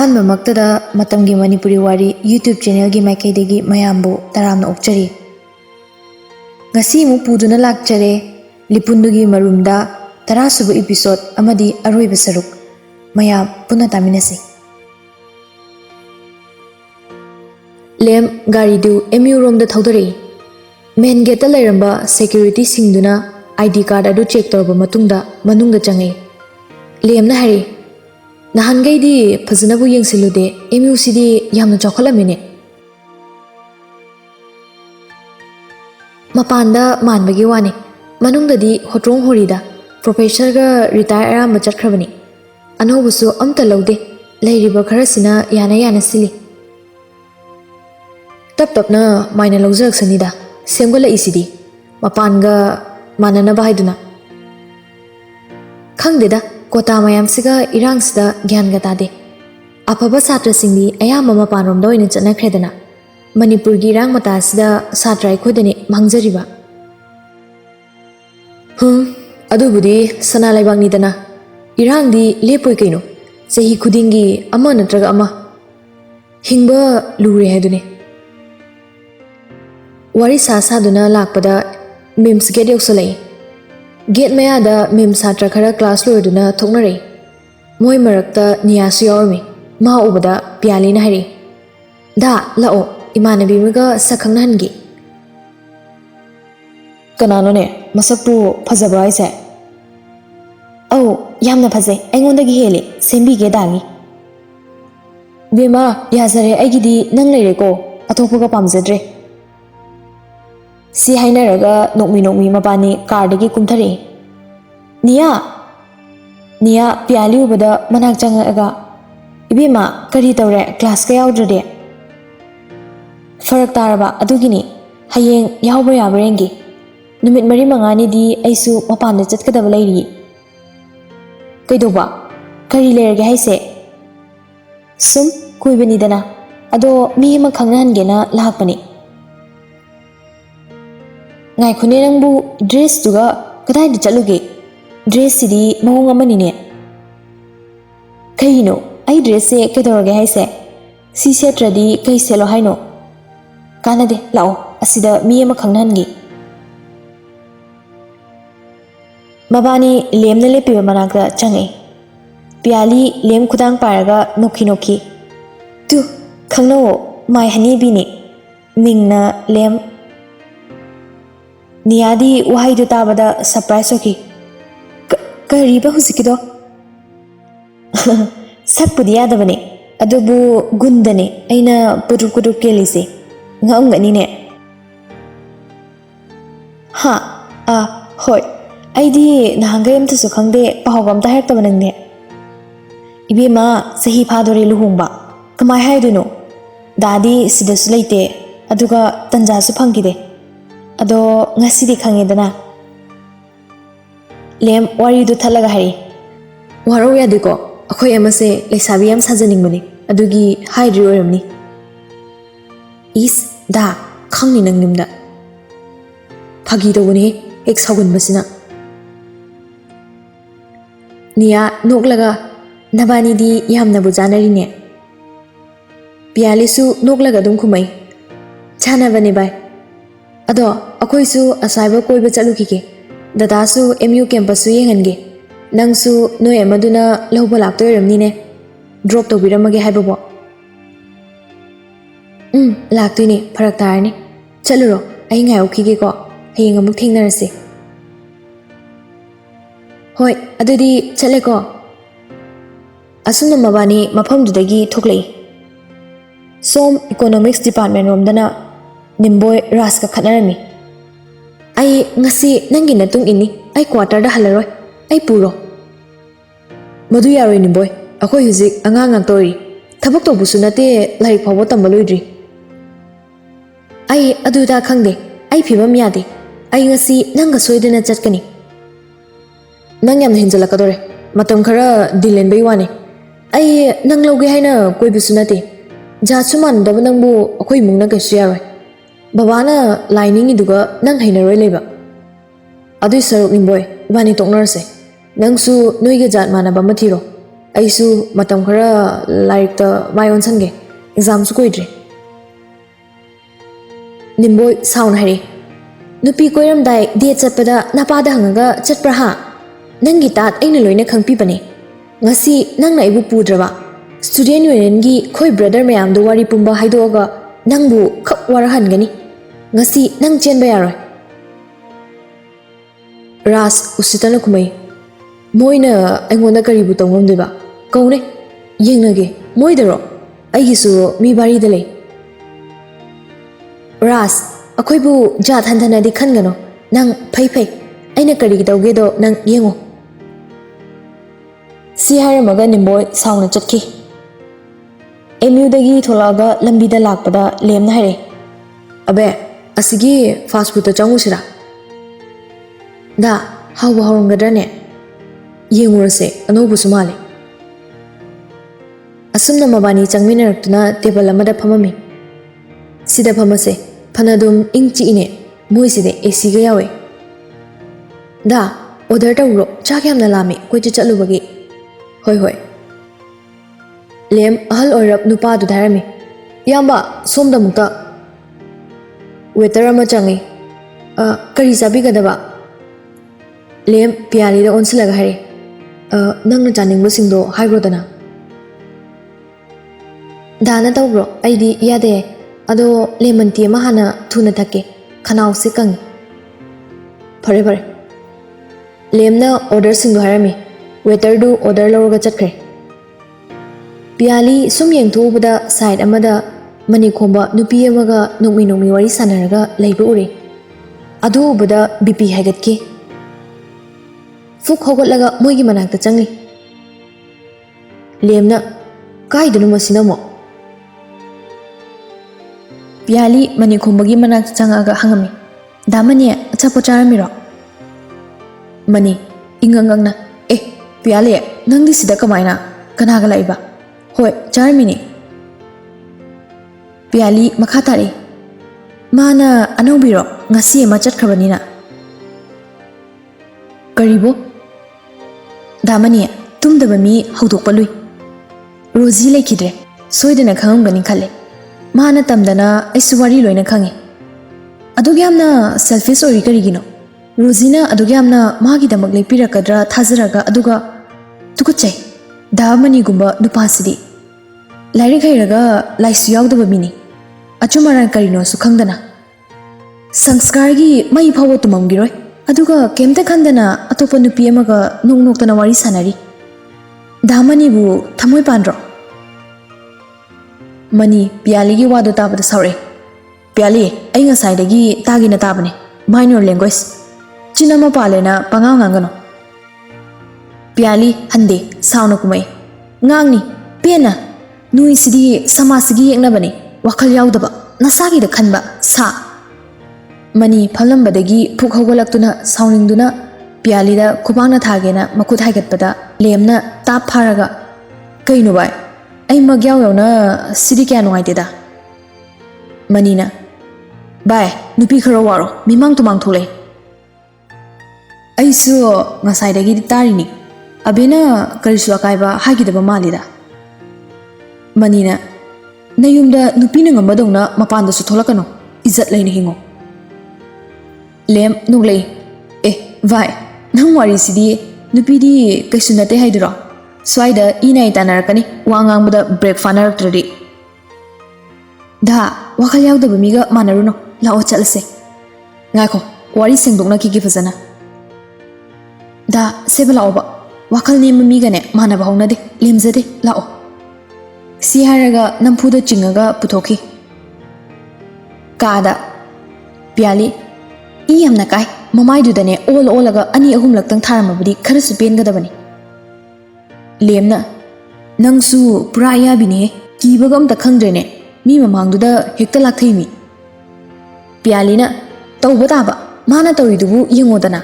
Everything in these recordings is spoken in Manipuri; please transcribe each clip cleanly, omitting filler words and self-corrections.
Ahanmamaktada Matamgi Manipuri Wari YouTube channel gi maikaidagi mayambu taramna okchari. Ngasi mu puduna lakchare Lepundugi Marumda tarasubu episode amadi aroiba saruk mayam puna taminasi. Lem gari du MU romda thaudari. Main gate lairamba security singduna ID card adu check torba matungda manungda changai. Lem na hari nahangai di phajanabu yengsilude MU sidi yamna chokhalamine. Mapanda manbagi wani manungda di hotrong horida professor ga retire ara machatkrabani. Anobusu amta laude lairiba kharasina yana sili. Tapna maina laujak sanida semgola isidi mapanga manana bahaiduna khangdeda kota mayam siga irang sida gyan ga tade afaba satra singni ayama mapanom da oina chana khredana Manipur gi irang mata sida satrai khodani mangjariba adubudi sana laibang ni dana irang di lepoi kaino sehi khudingi ama natraga ama hingba lure haidune Wari saduna lakpada memes get yoksalai. Get mayada memes satra khara class lorduna thoknare. Moi marakta niyasu yawarmi. Ma ubada piali na hari. Da lao imanabi maga sakhangnahangi. Kanano ne masakpu phajaba aise. Oh, yamna phajai. Aingondagi hele sembi ge dagi. Bema yazare aigidi nang leire ko athopaga pamjadre. Si hainaraga nokmi mapani kardagi kumthari Nia piali ubada manak changaga ibima kari tawre class ka yaudrade farak taraba adugini hayeng yawba yabarengi numit mari mangani di aisu mapanda chatkadaba lairi kaidoba kari lerage haise sum kuibani dana ado mi ma khangnahangena lahakpani Ngai khune nangbu dress tuga kadai di chaluge dress sidi mawong amani ne kaino ai dress se kedorage haise si setradi kai selo haino kanade lao asida mi ama khanghangi mabani lemna lepiba manakta changai piali lem khudang paraga nokhi tu khangno mai hani bini mingna lem Niyadi wahai du tabada surprise oki. Kariba husikido. Sakpudi yadabane. Adubu gundane. Aina puduk kelise. Ngaungani ne. Ha. Hoi. Aidi nahangayam tu sukhangde pahogam tahak tabanangne. Ibe ma sahi phadore luhungba. Kamai hai duno. Dadi sidasulaite. Aduga tanjasu phangide. Ado ngasidi khangedana lem wari du thalaga hari waro yadiko akhoi amase lesabi am sajaningmani adugi haidri oramni is da khangni nangnimda phagi doguni ek sagun basina niya noklaga nabani di yamna bujanari ne pialisu noklaga dum khumai chana bani bai Ado akoisu asaiba koiba chalukike dadasu MU campus su yengange nangsu noi amaduna lawba laktoiramni ne drop tobiramage haibabo laktoine pharak tarni chaluro ai ngai okhige ko hayeng amuk thingnarase Hoi adudi chale ko asuna mabani mafam dudagi thoklei Som economics department romdana Nimboy raska khatnarami ai ngasi nangi natung ini ai quarter da halaroi ai puro madu yaroi nimboy akoi huzik angang tori thabak to busunate lai phawo tambaloidri ai aduda khangde ai phibam yade ai ngasi nanga soidena chatkani nang yam hinjala kadore matam khara dilen bai wani ai nang loge haina koi busunate ja suman dab nangbu akoi mungna ka suyaroi Babana lining iduga nang hainaroi leba Adu saruk nimboy bani toknarse nangsu noiga jat manaba mathiro ꯑꯩꯁꯨ ꯃꯇꯝ ꯈꯔ ꯂꯥꯏꯔꯤꯛꯇ ꯃꯥꯏ ꯑꯣꯟꯁꯟꯒꯦ ꯑꯦꯛꯖꯥꯝꯁꯨ ꯀꯨꯏꯗ꯭ꯔꯦ ꯅꯤꯝꯕꯣꯏ ꯁꯥꯎꯅ ꯍꯥꯏꯔꯦ ꯅꯨꯄꯤ ꯀꯣꯏꯔꯝꯗꯥꯏ ꯗꯦꯠ ꯆꯠꯄꯗ ꯅꯄꯥꯗ ꯍꯪꯉꯒ ꯆꯠꯄ꯭ꯔꯥ ꯍꯥ ꯅꯪꯒꯤ ꯇꯥꯠ ꯑꯩꯅ ꯂꯣꯏꯅ ꯈꯪꯄꯤꯕꯅꯦ ngasi nang na ibu pudraba student union gi khoi brother mayam do wari pumba haidoga nangbu khap warahan gani ngasi nang chenba yaroi ras usitana kumai moina aingonda karibu tongom deba kaune yengnage moidaro aigisu mi bari dale ras akoibu jat handana di khangano nang phai phai aina kari dawge do nang yengo si hairamaga nimboy sauna chatki MMW dagi tholaga lambida lakpada lemna haire abe asigi fast food ta changu sira da hawa hawrangadrane yengurase anobu sumale asumna mabani changminaratuna table amada phamami sida phamase phanadum ingchi ine moiside AC ga yawe da order tawro chakyamna lami koi chalubagi hoi hoi lem ahal oirap nupa du dharami yamba somda mukta waiter ama changi kari sabi gadaba lem piali da onsilaga hari nangna chaningbo singdo haigrodana dana tawbro aidi yade ado lemon tea ma hana thuna thake khanau se kangi phare phare lemna order singdo harami waiter du order loroga chatkre piali sum yengthobada side amada mani khomba nupi amaga nokmi wari sanaraga leiba ure adu ubada bp haigatki fuk hogotlaga moigi manakta changi lemna kaidunu masinamo piali mani khombagi manakta changaga hangami damani achapo charamiro mani ingangangna piale nang di sida kamaina kanaga laiba hoi charmini piali makhatari mana anobiro ngasi ma chatkhrabanina karibo damani tumdaba mi hawdokpa lui rozi lekidre soidana khangamgani khale mana tamdana aisu wari loina khangi adugyamna selfish ori karigino Rosina adugyamna magi damak lepirakadra thazaraga aduga tukuchai damani gumba nupasidi lairi khairaga laisu yawdaba mini achumaran karino su khangdana sanskar gi mai phawo tumamgiroi aduga kemta khandana atopa nupi amaga noknoktana wari sanari damani bu thamoi pandro mani piali gi wadu tabada saure piali ai ngasai dagi tagina tabane minor language Chinama palena pangaw ngangano piali hande sauna kumai ngangni pena nui sidi samasigi yengnabani wakhal yawdaba nasagi da khanba sa mani phalambadagi phuk hogolaktuna sauningduna piali da khubangna thagena makut haigatpada lemna tap pharaga kaino bai ai magyaw yawna sidi kya nuaiteda manina bai nupi kharo waro mimang tumang thole aisu ngasai dagi tarini abena karisu akaiba hagidaba malida manina nayumda nupina ngambadongna mapanda su tholakano izat laina hingo lem nuglei vai nang wari sidi nupidi kaisunate haidro swaida inai tanarakani wangangbada break fanaratradi da wakal yawdaba miga manaruno lao chalse ngako wari sengdokna kigi fazana da sebala oba wakal ne mamigane manaba hawnade lemzade lao si haraga nampuda chingaga puthoki kada piali I yamna kai mamai dudane olaga ani ahum laktang tharamabudi kharasu pengadabani lemna nangsu pura yabini kibagam ta khangdrene mi mamangduda hekta lakthaimi pialina tawba taba mana tawridubu yengodana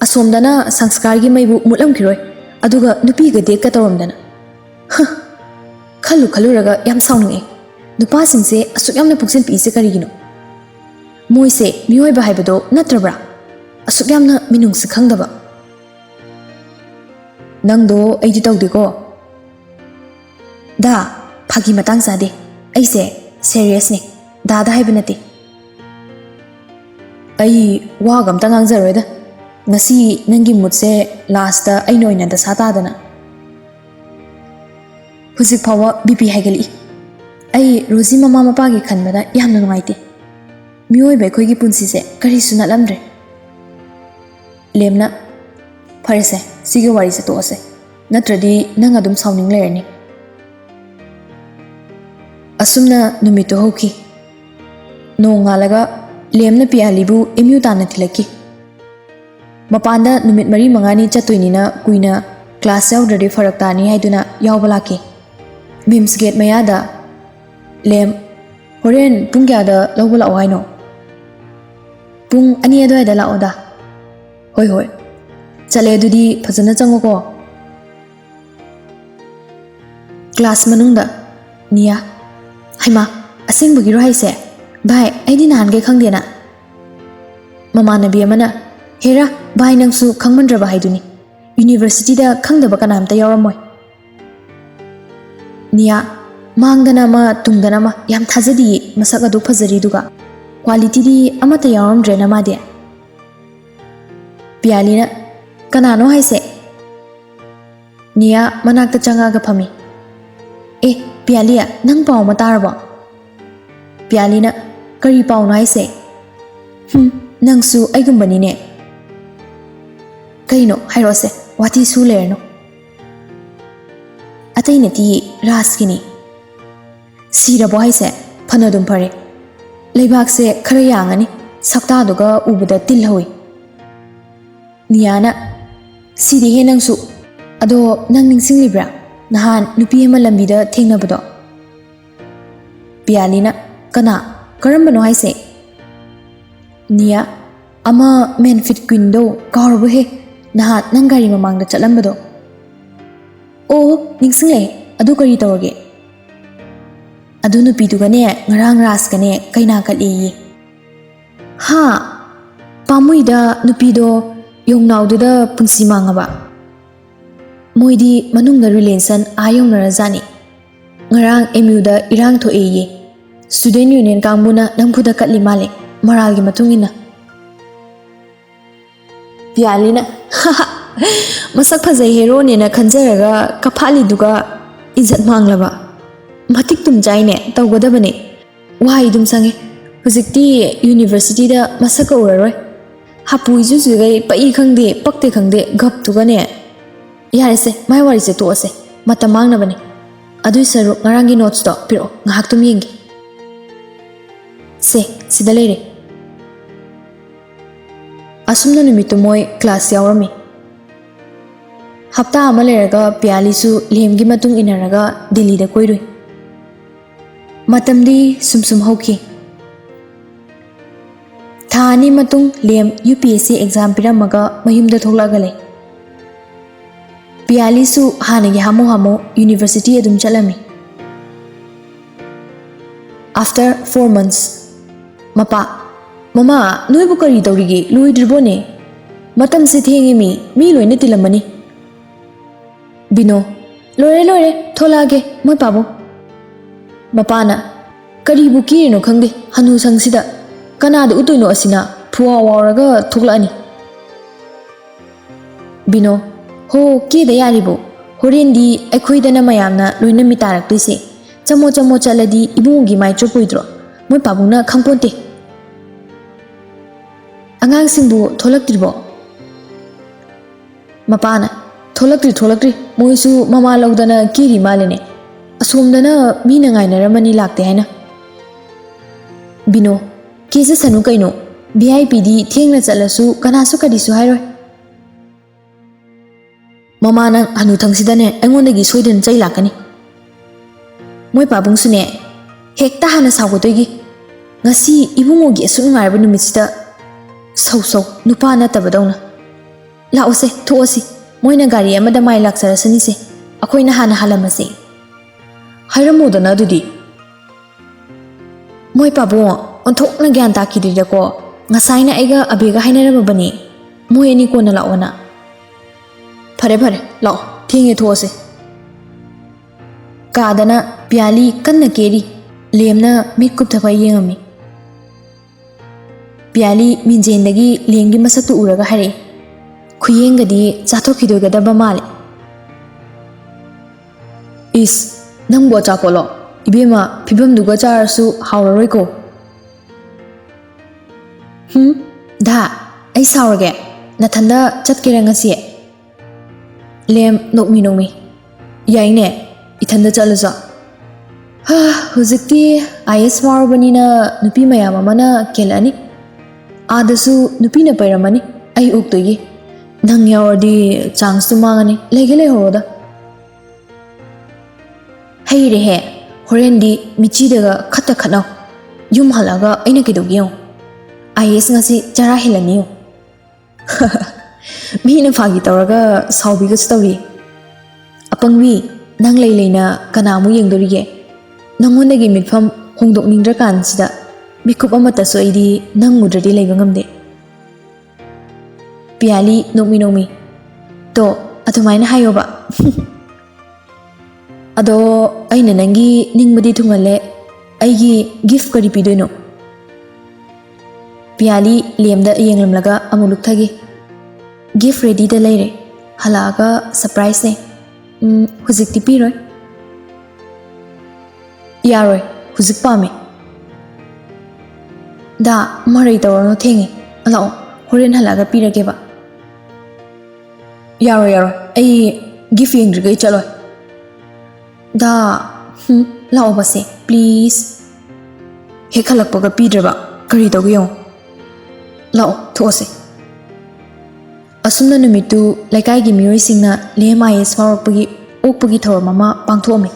asomdana sanskar gi maibu mulam khiroi aduga nupi ga dek ka tawramdana khalu raga yam saunge nupa singse asuk yamna puksin pi se karigino moise mioi ba haibado natrabra asuk yamna minung se khangdaba nangdo aiji tawdeko Da, phagi matang sade. Aise serious ne. Da haiba nate. Ai wa gam tangang zaroida. Ngasi nangi mutse last da ai noina da sata dana. Hujik phawa BP haigali. Ai Rosie mama mapagi khanbada yamna nungaite. Mioi bai khoi gi punsi se kari suna lamdre. Lemna Farese, sige wari se to ase. Natradi nang adum sauning lerni. Asumna numito hoki. No ngalaga lemna pialibu emu tana tilaki. Mapanda numit mari mangani chatuinina kuina class yaudredi farak tani haiduna yawbalaki. Mims gate mayada lem horen pung kyada lawbala waino. Pung ani adwaida la oda. Hoi hoi. Chale dudi phajana chango class manungda Nia haima asing bagi rohai se bai aidi nan ge khangdena mama nabi amana hera bai nangsu khangmandra ba haiduni university da khangdaba kanam ta yaramoi Nia mangdana ma tungdana ma yam thajadi masak adu phajari duga quality di amata yaramdre na ma de Pialina kanano haise Nia manakta changa ga phami Pialia nang pau matarba Pialina kari pau na haise nangsu aigumbani ne kaino hairose wati su lerno ataina ti raskini sirabo haise phanadum phare leibak se khara yangani sakta duga ubada tilhoi Niana sidi he nangsu ado nang ningsing libra nahan nupi ama lambida thengnabado Pialina kana karambano haise Nia ama men fit window karbo he nahan nang gari mamangda chatlambado ningsing le adu kari tawage adu nupi dugane ngarang ras kane kaina kali ha pamuida nupi do Yung naududa pungsi mangaba. Moidi manungda relation ayong narazani. Ngarang MU da irang to eye. Student union kambuna nangpuda kat limale. Maralgi matungina. Pialina. Masak phazai hero ne na khanjaraga kaphali duga izat manglaba. Matik tum jaine tawgadabane. Wahai dum sange. Hujikti university da masaka uraroi. Hapui juju gai pai khangde pakte khangde gap tugane yare se mai wari se to ase matamang na bane adui saru ngarangi notes to piro ngahak tum yengi se sida leire asumna numitu moi class yawarami hapta ama leraga piali su lemgi matung inaraga Delhi da koirui matamdi sumsum hoki Thani matung lem UPSC exam piramaga mayumda tholagale Piali su hanagi hamo university adum chalami After 4 months Mama noibu kari tawrigi loidribone matam se thengi mi loine tilamani Bino lore tholage moi pabo Mapana kari buki no khangde hanu sangsida Kanada utuino asina puwa waraga thuklani Bino ho ke da yaribo horendi aikhoidana mayamna loina mitarak tise chamo chaladi ibungi mai chopoidro moi pabuna khangponte Angang singbu tholaktribo Mapana tholakri moisu mama laudana kiri malene asomdana mina ngainaramani lakte haina Bino Kisa sanu kaino VIP di thengna chalasu kanasu kadisu hairoi Mama nang anu thangsidane aingondagi soidan chai lakani Moi pabung sune hekta hana saugotoigi ngasi ibungogi asu ngarba numitida sau nupa na tabadawna laose thoasi moina gari amada mai laksarasani se akoina hana halamase hairamodana adudi Moi pabung Onthok na gyan takidida ko ngasai na aiga abega hainarabani moi ani ko na laona Phare lao thinge those Kadana Piali kanna keri lemna mit kupthapa yengami. Piali minjendagi lengi masaktu uraga hare. Khuyengadi chathokhidogadaba male. Is nangbo chakolo ibema phibamduga charasu hauraroi ko. Da ai saurage nathanda chatkira ngasi. Lem nokmi yaine ithanda chalaja. Ha huzikti IS marubanina nupi mayam amana kelani. Adasu nupi na pairamani ai uktogi. Nang yawardi chance tu mangani legele horoda. Hey rehe horendi michi daga khata khanao. Yum halaga aina kidogiyo. IS ngasi chara hilaniyo. Mina fagi tawraga saubiga story. Apangwi nang leina kanamu yengdorige. Nangondagi mitfam hongdok ningdra kansida mikup amata so idi nang mudradi leiba ngamde. Piali nokmi to atumaina hayoba. Ado aina nangi ningbadi thungale aigi gift kari pidoino. Piali lemda yenglamlaga amuluk thagi. Gift ready da leire. Halaga surprise ne. Huzik tipiroi. Yaroi, huzik pame. Da marai tawano thengi. Alao, horen halaga pirageba. Yaroi, ai gift yengrigai chaloi. Da lao base, please. Hekhalakpaga pidraba, kari tawgiyo. Lao, those. Asumna numitu laikai gi miyoi singna lem IS farakpagi okpagi thoramama pangthomi.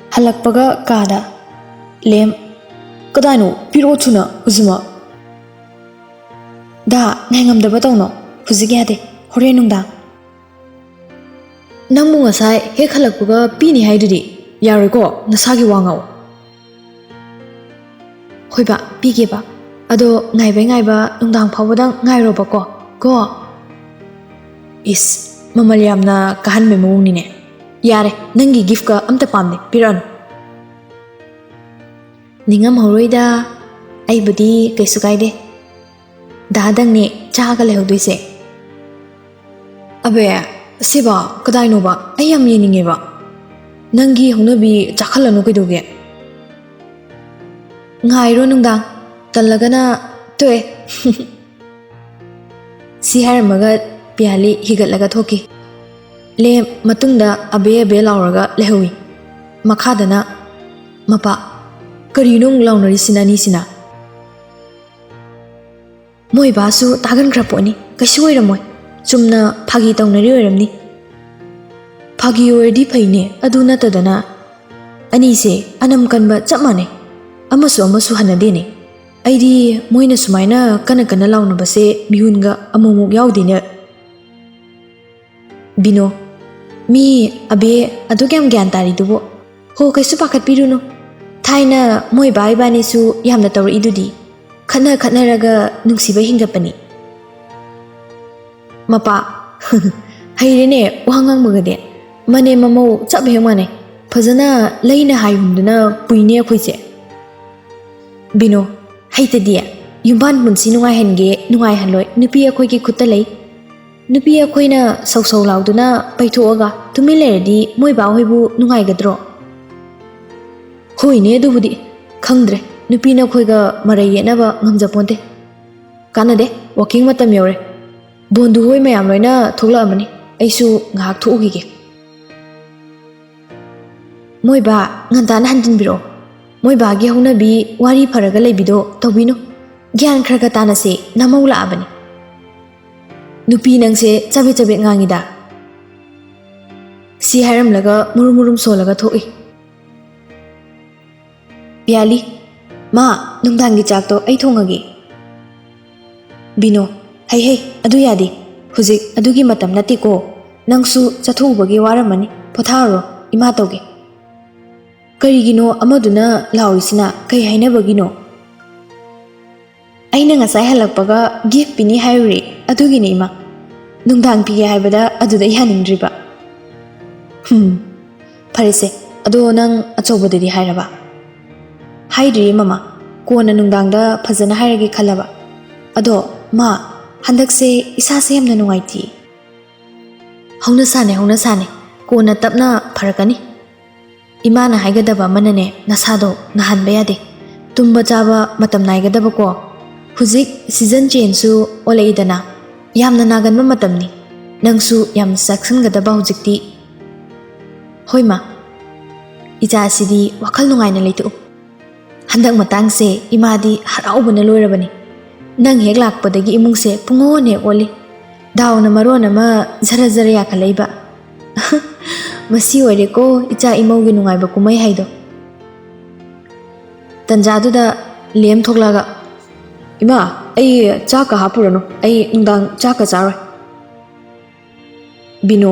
Halakpaga kada lem kadanu piro thuna uzuma. Da ngangamdaba tawno huzigi ade hore nungda. Nangmu ngasai hek halakpaga pini haidudi yariko nasagi wangao. Hoiba pigeba. Ado ngaiba nungdang phawdang ngairoba ko is mamalyamna kahan me mawung ni ne yare nangi gift ka amta pamne piran ningam horoida ai budi kaisu kaide dadang ne chaga le hodise abe seba kadai no ba ayam yeninge ba nangi hongnabi chakhalanu kaidoge ngairo nungdang Talagana toe. Si haramaga piali higatlaga thoki. Le matungda abe lauraga lehui. Makhadana mapa karinung launari sinani sina. Moi basu tagan kraponi kaisu oiramoy. Sumna phagi tawnari oiramni. Phagi oirdi phaine adu natadana ani se anam kanba chap mane. Amasu hanadene. Aidi moina sumaina kana launa base mihunga amumuk yaudine. Bino mi abe adu kyam gyan tari dubo ho kaisu pakat piruno thaina moi bai bani su yamna tawri idudi khana raga nungsiba hingapani mapa hairene wangang magade mane mamau chap hemane phajana leina haihunduna puine khoise bino haita dia yumban munsi nungai henge nungai hanloi nupi akhoi ki khutta lei nupi akhoi na sau lauduna paithoga tumi leradi moi ba hoibu nungai gadro hoine dubudi khangdre nupi na khoi ga marai yena ba ngamjaponte kanade walking matam yore bondu hoi mayam loina thogla amani aisu ngak thugi ge moi ba ngantana hanjin biro moi ba gi hona bi wari pharaga leibido tobino gyan khraga tana se namaula abani nupi nang se chabe ngangida si haram laga murum solaga thoi piali ma nungdangi chak to ai thongagi bino hey adu yadi huzik adugi matam nati ko nangsu chathubagi waramani potharo ima toge karigino amaduna lawisina kai hainabagino aina ngasai halakpaga gift pini hairi adugini ima nungdang pige haibada aduda ihaningdriba ꯐꯔꯦꯁꯦ ꯑꯗꯣ ꯅꯪ ꯑꯆꯧꯕꯗꯗꯤ ꯍꯥꯏꯔꯕ ꯍꯥꯏꯗ꯭ꯔꯤ ꯃꯃꯥ ꯀꯣꯟꯅ ꯅꯨꯡꯗꯥꯡꯗ ꯐꯖꯅ ꯍꯥꯏꯔꯒꯦ ꯈꯜꯂꯕ ꯑꯗꯣ ꯃꯥ ꯍꯟꯗꯛꯁꯦ ꯏꯁꯥꯁꯦ ꯌꯥꯝꯅ ꯅꯨꯡꯉꯥꯏꯇꯦ ꯍꯧꯅ ꯁꯥꯅꯦ ꯀꯣꯟꯅ ꯇꯞꯅ ꯐꯔꯛꯀꯅꯤ ꯏꯃꯥꯅ ꯍꯥꯏꯒꯗꯕ ꯑꯃꯅꯅꯦ ꯅꯁꯥꯗꯣ ꯅꯥꯍꯟꯕ ꯌꯥꯗꯦ ꯇꯨꯝꯕ ꯆꯥꯕ ꯃꯇꯝ ꯅꯥꯏꯒꯗꯕꯀꯣ ꯍꯧꯖꯤꯛ ꯁꯤꯖꯟ ꯆꯦꯟꯖꯁꯨ ꯑꯣꯜꯂꯛꯏꯗꯅ ꯌꯥꯝꯅ ꯅꯥꯒꯟꯕ ꯃꯇꯝꯅꯤ ꯅꯪꯁꯨ ꯌꯥꯝ ꯆꯦꯛꯁꯤꯟꯒꯗꯕ ꯍꯧꯖꯤꯛꯇꯤ ꯍꯣꯏ ꯃꯥ ꯏꯆꯥꯁꯤꯗꯤ ꯋꯥꯈꯜ ꯅꯨꯡꯉꯥꯏꯅ ꯂꯩꯊꯣꯛꯎ ꯍꯟꯗꯛ ꯃꯇꯥꯡꯁꯦ ꯏꯃꯥꯗꯤ ꯍꯔꯥꯎꯕꯅ ꯂꯣꯏꯔꯕꯅꯤ ꯅꯪ ꯍꯦꯛ ꯂꯥꯛꯄꯗꯒꯤ ꯏꯃꯨꯡꯁꯦ ꯄꯨꯡꯑꯣꯟ ꯍꯦꯛ ꯑꯣꯜꯂꯤ ꯗꯥꯎꯅ ꯃꯔꯣꯟ ꯑꯃ ꯖꯔ ꯖꯔ ꯌꯥꯈꯠꯂꯛꯏꯕ ꯃꯁꯤ ꯑꯣꯏꯔꯦꯀꯣ ꯏꯆꯥ ꯏꯃꯧꯒꯤ ꯅꯨꯡꯉꯥꯏꯕ ꯀꯨꯝꯍꯩ ꯍꯥꯏꯗꯣ ꯇꯟꯖꯥꯗꯨꯗ ꯂꯦꯝ ꯊꯣꯛꯂꯛꯑꯒ ꯏꯃꯥ ꯑꯩ ꯆꯥꯛꯀ ꯍꯥꯞꯄꯨꯔꯅꯨ ꯑꯩ ꯅꯨꯡꯗꯥꯡ ꯆꯥꯛꯀ ꯆꯥꯔꯣꯏ ꯕꯤꯅꯣ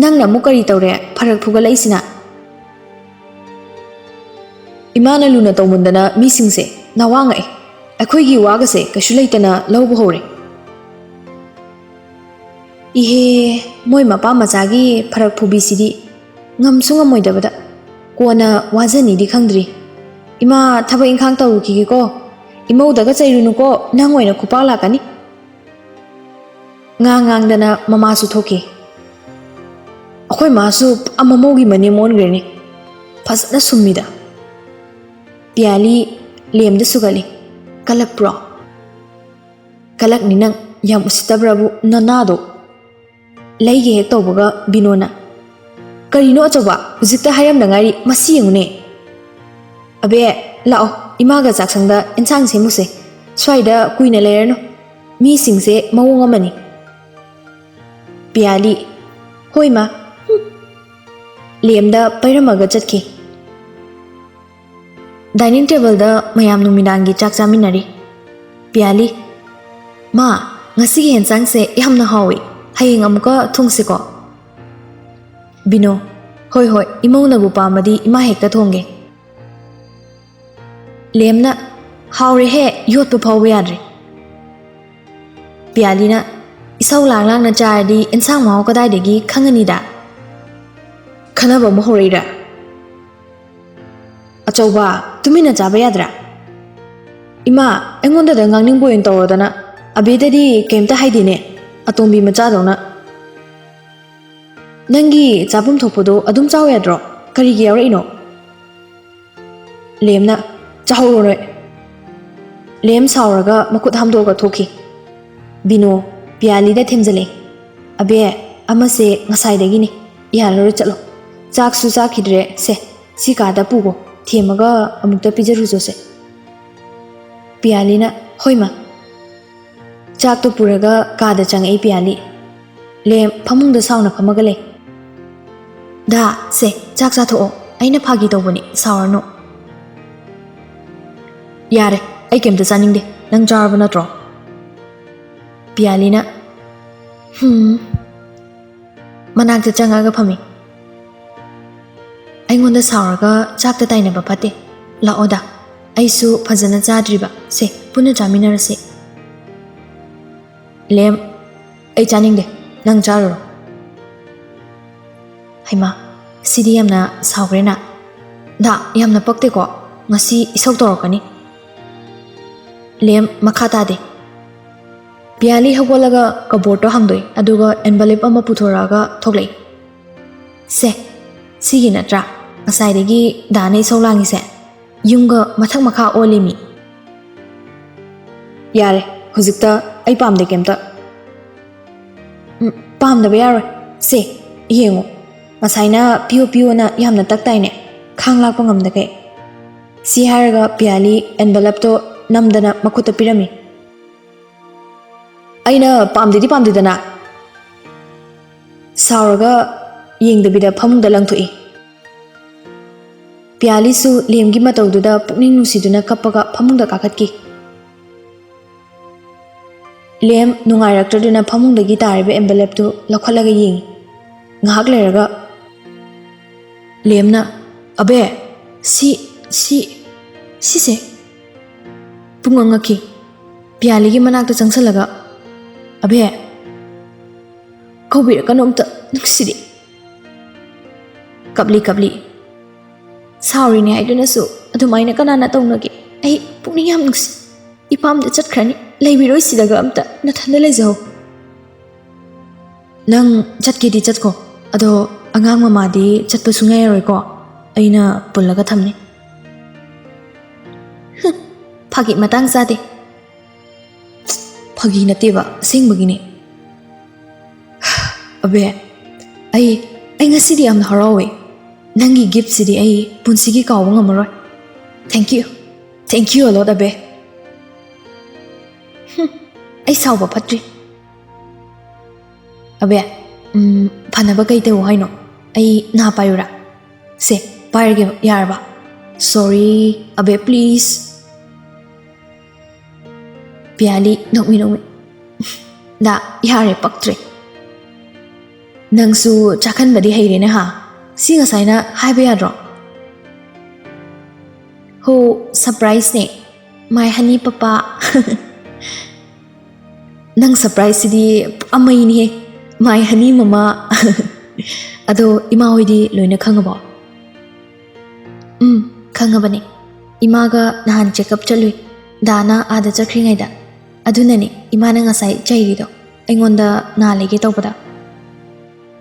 ꯅꯪꯅ ꯑꯃꯨꯛ ꯀꯔꯤ ꯇꯧꯔꯦ ꯐꯔꯛ ꯐꯨꯒꯠꯂꯛꯏꯁꯤꯅ ꯏꯃꯥꯅ ꯂꯨꯅ ꯇꯧꯃꯟꯗꯅ ꯃꯤꯁꯤꯡꯁꯦ ꯅꯋꯥꯡꯉꯛꯑꯦ ꯑꯩꯈꯣꯏꯒꯤ ꯋꯥꯒꯁꯦ ꯀꯩꯁꯨ ꯂꯩꯇꯅ ꯂꯧꯕ ꯍꯧꯔꯦ ꯏꯍꯦ ꯃꯣꯏ ꯃꯄꯥ ꯃꯆꯥꯒꯤ ꯐꯔꯛ ꯐꯨꯕꯤꯁꯤꯗꯤ ꯉꯝꯁꯨ ꯉꯝꯃꯣꯏꯗꯕꯗ ꯀꯣꯟꯅ ꯋꯥꯖꯅꯤꯗꯤ ꯈꯪꯗ꯭ꯔꯤ ꯏꯃꯥ ꯊꯕꯛ ꯏꯪꯈꯥꯡ ꯇꯧꯔꯨꯈꯤꯒꯦꯀꯣ ꯏꯃꯧꯗꯒ ꯆꯩꯔꯨꯅꯨꯀꯣ ꯅꯪ ꯑꯣꯏꯅ ꯈꯨꯄꯥꯛ ꯂꯥꯛꯀꯅꯤ ꯉꯥꯡꯗꯅ ꯃꯃꯥꯁꯨ ꯊꯣꯛꯈꯤ ꯑꯩꯈꯣꯏ ꯃꯥꯁꯨ ꯑꯃꯃꯧꯒꯤ ꯃꯅꯦꯝ ꯑꯣꯟꯈ꯭ꯔꯦꯅꯦ ꯐꯖꯅ ꯁꯨꯝꯃꯤꯗ ꯄꯤꯌꯥꯂꯤ ꯂꯦꯝꯗ ꯁꯨꯒꯠꯂꯤ ꯀꯜꯂꯛꯄ꯭ꯔꯣ ꯀꯜꯂꯛꯅꯤ ꯅꯪ ꯌꯥꯝ ꯎꯁꯤꯠꯇꯕ꯭ꯔꯕꯨ ꯅꯅꯥꯗꯣ ꯂꯩꯒꯦ ꯍꯦꯛ ꯇꯧꯕꯒ ꯕꯤꯅꯣꯅ ꯀꯔꯤꯅꯣ ꯑꯆꯧꯕ ꯍꯧꯖꯤꯛꯇ ꯍꯥꯏꯔꯝꯗ ꯉꯥꯏꯔꯤ ꯃꯁꯤ ꯌꯦꯡꯉꯨꯅꯦ ꯑꯕꯦ ꯂꯥꯛꯑꯣ ꯏꯃꯥꯒ ꯆꯥꯛꯁꯪꯗ ꯑꯦꯟꯁꯥꯡ ꯁꯦꯝꯃꯨꯁꯦ ꯁ꯭ꯋꯥꯏꯗ ꯀꯨꯏꯅ ꯂꯩꯔꯅꯨ ꯃꯤꯁꯤꯡꯁꯦ ꯃꯑꯣꯡ ꯑꯃꯅꯤ ꯄꯤꯌꯥꯂꯤ ꯍꯣꯏ ꯃꯥ ꯂꯦꯝꯗ ꯄꯩꯔꯝꯃꯒ ꯆꯠꯈꯤ ꯗꯥꯏꯅꯤꯡ ꯇꯦꯕꯜꯗ ꯃꯌꯥꯝ ꯅꯨꯃꯤꯗꯥꯡꯒꯤ ꯆꯥꯛ ꯆꯥꯃꯤꯟꯅꯔꯤ ꯄꯤꯌꯥꯂꯤ ꯃꯥ ꯉꯁꯤꯒꯤ ꯌꯦꯟꯁꯥꯡꯁꯦ ꯌꯥꯝꯅ ꯍꯥꯎꯏ ꯍꯌꯦꯡ ꯑꯃꯨꯛꯀ ꯊꯣꯡꯁꯤꯀꯣ ꯕꯤꯅꯣ ꯍꯣꯏ ꯏꯃꯧꯅꯕꯨ ꯄꯥꯝꯃꯗꯤ ꯏꯃꯥ ꯍꯦꯛꯇ ꯊꯣꯡꯒꯦ ꯂꯦꯝꯅ ꯍꯥꯎꯔꯦꯍꯦ ꯌꯣꯠꯄ ꯐꯥꯎꯕ ꯌꯥꯗ꯭ꯔꯦ ꯄꯤꯌꯥꯂꯤꯅ ꯏꯁꯧ ꯂꯥꯡꯅ ꯆꯥꯔꯗꯤ ꯏꯟꯁꯥꯡ ꯃꯍꯥꯎ ꯀꯗꯥꯏꯗꯒꯤ ꯈꯪꯉꯅꯤꯗ ꯈꯟꯅꯕ ꯑꯃꯨꯛ ꯍꯧꯔꯛꯏꯔꯥ ꯑꯆꯧꯕ ꯇꯨꯃꯤꯟꯅ ꯆꯥꯕ ꯌꯥꯗ꯭ꯔꯥ ꯏꯃꯥ ꯑꯩꯉꯣꯟꯗꯗ ꯉꯥꯡꯅꯤꯡꯕ ꯑꯣꯏꯅ ꯇꯧꯔꯗꯅ ꯑꯕꯦꯗꯗꯤ ꯀꯩꯝꯇ ꯍꯥꯏꯗꯦꯅꯦ ꯑꯇꯣꯝꯕꯤ ꯃꯆꯥꯗꯧꯅ ꯅꯪꯒꯤ ꯆꯥꯐꯝ ꯊꯣꯛꯄꯗꯣ ꯑꯗꯨꯝ ꯆꯥꯎ ꯌꯥꯗ꯭ꯔꯣ ꯀꯔꯤꯒꯤ ꯌꯥꯎꯔꯛꯏꯅꯣ ꯂꯦꯝꯅ ꯆꯥꯍꯧꯔꯣ ꯅꯣꯏ ꯂꯦꯝ ꯁꯥꯎꯔꯒ ꯃꯈꯨꯠ ꯍꯥꯝꯗꯣꯛꯑꯒ ꯊꯣꯛꯈꯤ ꯕꯤꯅꯣ ꯄꯤꯌꯥꯂꯤꯗ ꯊꯦꯝꯖꯤꯜꯂꯦ ꯑꯕꯦ ꯑꯃꯁꯦ ꯉꯁꯥꯏꯗꯒꯤꯅꯤ ꯌꯥꯔꯔꯣꯏ ꯆꯠꯂꯣ ꯆꯥꯛꯁꯨ ꯆꯥꯈꯤꯗ꯭ꯔꯦ ꯁꯦ ꯁꯤ ꯀꯥꯗ ꯄꯨꯒꯣ ꯊꯦꯝꯃꯒ ꯑꯃꯨꯛꯇ ꯄꯤꯖꯔꯨꯖꯣꯁꯦ ꯄꯤꯌꯥꯂꯤꯅ ꯍꯣꯏ ꯃꯥ ꯆꯥꯛꯇꯣ ꯄꯨꯔꯒ ꯀꯥꯗ ꯆꯪꯉꯛꯏ ꯄꯤꯌꯥꯂꯤ ꯂꯦꯝ ꯐꯃꯨꯡꯗ ꯁꯥꯎꯅ ꯐꯝꯃꯒ ꯂꯩ ꯗꯥ ꯁꯦ ꯆꯥꯛ ꯆꯥꯊꯣꯛꯑꯣ ꯑꯩꯅ ꯐꯥꯒꯤ ꯇꯧꯕꯅꯤ ꯁꯥꯎꯔꯅꯨ ꯌꯥꯔꯦ ꯑꯩ ꯀꯩꯝꯇ ꯆꯥꯅꯤꯡꯗꯦ ꯅꯪ ꯆꯥꯔꯕ ꯅꯠꯇ꯭ꯔꯣ ꯄꯤꯌꯥꯂꯤꯅ ꯃꯅꯥꯛꯇ ꯆꯪꯉꯒ ꯐꯝꯃꯤ ꯑꯩꯉꯣꯟꯗ ꯁꯥꯎꯔꯒ ꯆꯥꯛꯇ ꯇꯥꯏꯅꯕ ꯐꯠꯇꯦ ꯂꯥꯛꯑꯣꯗ ꯑꯩꯁꯨ ꯐꯖꯅ ꯆꯥꯗ꯭ꯔꯤꯕ ꯁꯦ ꯄꯨꯟꯅ ꯆꯥꯃꯤꯟꯅꯔꯁꯤ ꯂꯦꯝ ꯑꯩ ꯆꯥꯅꯤꯡꯗꯦ ꯅꯪ ꯆꯥꯔꯨꯔꯣ ꯍꯩꯃꯥ ꯁꯤꯗꯤ ꯌꯥꯝꯅ ꯁꯥꯎꯈ꯭ꯔꯦꯅ ꯗꯥ ꯌꯥꯝꯅ ꯄꯛꯇꯦꯀꯣ ꯉꯁꯤ ꯏꯁꯧ ꯇꯧꯔꯛꯀꯅꯤ ꯂꯦꯝ ꯃꯈꯥ ꯇꯥꯗꯦ ꯄꯤꯌꯥꯂꯤ ꯍꯧꯒꯠꯂꯒ ꯀꯕꯣꯔꯗꯇꯣ ꯍꯥꯡꯗꯣꯛꯏ ꯑꯗꯨꯒ ꯑꯦꯟꯚꯂꯞ ꯑꯃ ꯄꯨꯊꯣꯔꯛꯑꯒ ꯊꯣꯛꯂꯛꯏ ꯁꯦ ꯁꯤꯒꯤ ꯅꯠꯇ꯭ꯔꯥ ꯉꯁꯥꯏꯗꯒꯤ ꯗꯥꯅ ꯏꯁꯧ ꯂꯥꯡꯉꯤꯁꯦ ꯌꯨꯝꯒ ꯃꯊꯛ ꯃꯈꯥ ꯑꯣꯜꯂꯤꯃꯤ ꯌꯥꯔꯦ ꯍꯧꯖꯤꯛꯇ ꯑꯩ ꯄꯥꯝꯗꯦ ꯀꯩꯝꯇ ꯄꯥꯝꯗꯕ ꯌꯥꯔꯣꯏ ꯁꯦ ꯌꯦꯡꯉꯣ ꯉꯁꯥꯏꯅ ꯄꯤꯌꯣꯅ ꯌꯥꯝꯅ ꯇꯛꯇꯥꯏꯅꯦ ꯈꯥꯡ ꯂꯥꯛꯄ ꯉꯝꯗꯒꯩ ꯁꯤ ꯍꯥꯏꯔꯒ ꯄꯤꯌꯥꯂꯤ ꯑꯦꯟꯚꯂꯞꯇꯣ ꯅꯝꯗꯅ ꯃꯈꯨꯠꯇ ꯄꯤꯔꯝꯃꯤ ꯑꯩꯅ ꯄꯥꯝꯗꯦꯗꯅ ꯁꯥꯎꯔꯒ ꯌꯦꯡꯗꯕꯤꯗ ꯐꯃꯨꯡꯗ ꯂꯪꯊꯣꯛꯏ ꯄꯤꯌꯥꯂꯤꯁꯨ ꯂꯦꯝꯒꯤ ꯃꯇꯧꯗꯨꯗ ꯄꯨꯛꯅꯤꯡ ꯅꯨꯡꯁꯤꯗꯨꯅ ꯀꯞꯄꯒ ꯐꯃꯨꯡꯗ ꯀꯥꯈꯠꯈꯤ ꯂꯦꯝ ꯅꯨꯡꯉꯥꯏꯔꯛꯇ꯭ꯔꯗꯨꯅ ꯐꯃꯨꯡꯗꯒꯤ ꯇꯥꯔꯤꯕ ꯑꯦꯟꯚꯂꯞꯇꯨ ꯂꯧꯈꯠꯂꯒ ꯌꯦꯡꯉꯤ ꯉꯥꯏꯍꯥꯛ ꯂꯩꯔꯒ ꯂꯦꯝꯅ ꯑꯕꯦ ꯁꯤꯁꯦ ꯄꯨꯡꯉ ꯉꯛꯈꯤ ꯄꯤꯌꯥꯂꯤꯒꯤ ꯃꯅꯥꯛꯇ ꯆꯪꯁꯜꯂꯒ ꯑꯕꯦ ꯀꯧꯕꯤꯔꯛꯀꯅꯣ ꯑꯝꯇ ꯅꯨꯡꯁꯤꯔꯤ Kapli. Sorry ni haidunassu adumaina kanana tawnage. Ai pukning yam nungsi. Ipamda chatkrani leibiroi sidaga amta nathanda lejaw. Nang chatkedi chatko. Ado angang mamadi chatpa sungai roi ko. Aina pullaga thamni. Phagi matang sade. Phagi nateba singbagini. Abe ai ngasidi am harawe. Nangi gift sidi ai punsigi kawang amaroi. Thank you a lot abe. Ai sauba patri. Abe phanaba kai te haino. Ai na payura. Se parge yarba. Sorry abe please. Piali nokmi. Da yare paktre. Nangsu chakan badi haire ne ha. Singa saina haibe yadro. Ho surprise ne. My honey papa. Nang surprise di amai ni he. My honey mama. Ado ima hoidi loina khangaba. Khangabani. Imaga nahan check up chalui. Dana ada chakri ngaida. Adunani imana ngasai chairido. Aingonda na lege tawpada.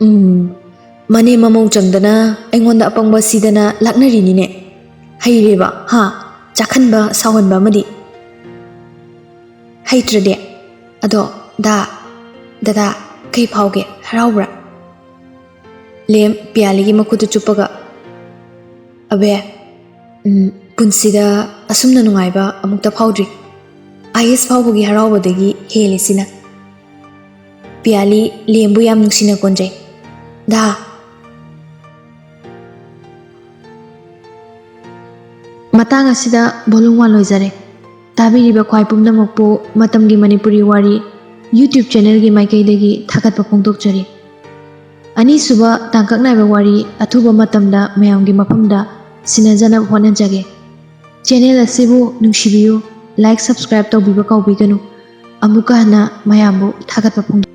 Mane mamong changdana aingonda apangba sidana laknari ni ne. Haireba ha chakhanba sawanba madi. Haitrade. Ado dada kai phauge haraubra. Lem pialigi makutu chupaga. Abe punsida asumna nungaiba amukta phaudri. IS phaugi haraubadagi helisina. Piali lembu yam nungsina konjai. Da matang asida volume 1 loizare. Tabiriba khwai pumnamakpu Matamgi Manipuri Wari YouTube channel gi maikaidagi thakatpa phongdokchari. Ani suba tangkaknaiba wari athuba matamda mayamgi mafamda sinajana honajage. Channel asibu nungsibiyu like subscribe tawbiba kawbiganu. Amuka hana mayambu thakatpa phongdok